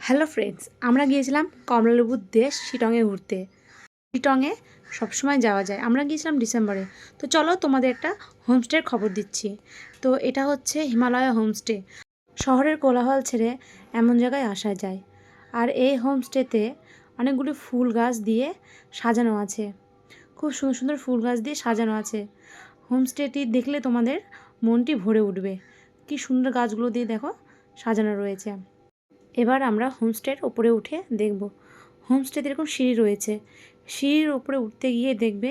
Hello friends, আমরা গিয়েছিলাম কমলালেবুর দেশ শিটংয়ে ঘুরতে। শিটংয়ে সবসময় যাওয়া যায়। আমরা গিয়েছিলাম ডিসেম্বরে। তো চলো তোমাদের একটা হোমস্টের খবর দিচ্ছি। তো এটা হচ্ছে হিমালয়া হোমস্টে। শহরের কোলাহল ছেড়ে এমন জায়গায় আসা যায়। আর এই হোমস্টেতে অনেকগুলি ফুল গাছ দিয়ে সাজানো আছে। খুব সুন্দর সুন্দর ফুল গাছ দিয়ে সাজানো আছে। হোমস্টেটি দেখলে তোমাদের মনটি ভরে উঠবে। কি সুন্দর গাছগুলো দিয়ে দেখো সাজানো রয়েছে। এবার আমরা হোমস্টের ওপরে উঠে দেখব। হোমস্টেতে এরকম সিঁড়ি রয়েছে। সিঁড়ির ওপরে উঠতে গিয়ে দেখবে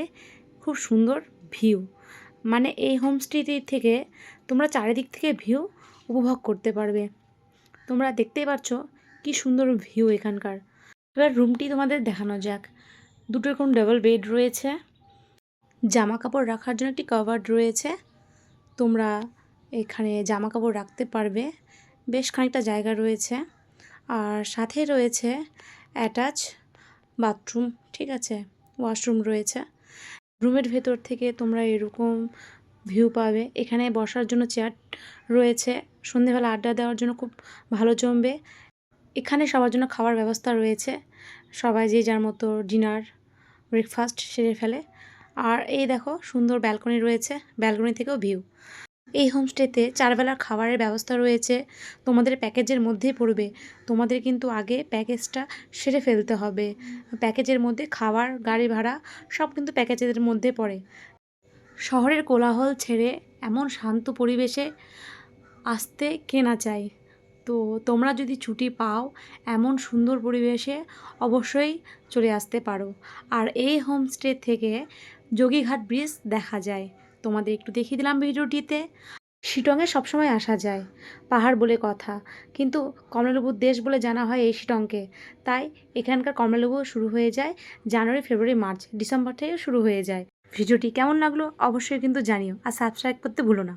খুব সুন্দর ভিউ। মানে এই হোমস্টেটি থেকে তোমরা চারিদিক থেকে ভিউ উপভোগ করতে পারবে। তোমরা দেখতেই পাচ্ছ কি সুন্দর ভিউ এখানকার। এবার রুমটি তোমাদের দেখানো যাক। দুটো এরকম ডাবল বেড রয়েছে। জামা কাপড় রাখার জন্য একটি কভার রয়েছে। তোমরা এখানে জামা কাপড় রাখতে পারবে। বেশ খানিকটা জায়গা রয়েছে। আর সাথে রয়েছে অ্যাটাচ বাথরুম, ঠিক আছে, ওয়াশরুম রয়েছে। রুমের ভেতর থেকে তোমরা এরকম ভিউ পাবে। এখানে বসার জন্য চেয়ার রয়েছে। সন্ধেবেলা আড্ডা দেওয়ার জন্য খুব ভালো জমবে। এখানে সবার জন্য খাওয়ার ব্যবস্থা রয়েছে। সবাই যে যার মতো ডিনার ব্রেকফাস্ট সেরে ফেলে। আর এই দেখো সুন্দর ব্যালকনি রয়েছে, ব্যালকনি থেকেও ভিউ। এই হোমস্টেতে 4 বেলার খাবারের ব্যবস্থা রয়েছে। তোমাদের প্যাকেজের মধ্যেই পড়বে। তোমাদের কিন্তু আগে প্যাকেজটা সেরে ফেলতে হবে। প্যাকেজের মধ্যে খাবার, গাড়ি ভাড়া সব কিন্তু প্যাকেজের মধ্যে পড়ে। শহরের কোলাহল ছেড়ে এমন শান্ত পরিবেশে আসতে কে না চায়। তো তোমরা যদি ছুটি পাও এমন সুন্দর পরিবেশে অবশ্যই চলে আসতে পারো। আর এই হোমস্টে থেকে যোগীঘাট ব্রিজ দেখা যায়। তোমাদের একটু দেখিয়ে দিলাম ভিডিওটিতে। শিটংয়ে সবসময় আসা যায়, পাহাড় বলে কথা, কিন্তু কমলালেবুর দেশ বলে জানা হয় এই শিটংকে। তাই এখানকার কমলালেবু শুরু হয়ে যায় জানুয়ারি, ফেব্রুয়ারি, মার্চ, ডিসেম্বর থেকে শুরু হয়ে যায়। ভিডিওটি কেমন লাগলো অবশ্যই কিন্তু জানিও, আর সাবস্ক্রাইব করতে ভুলো না।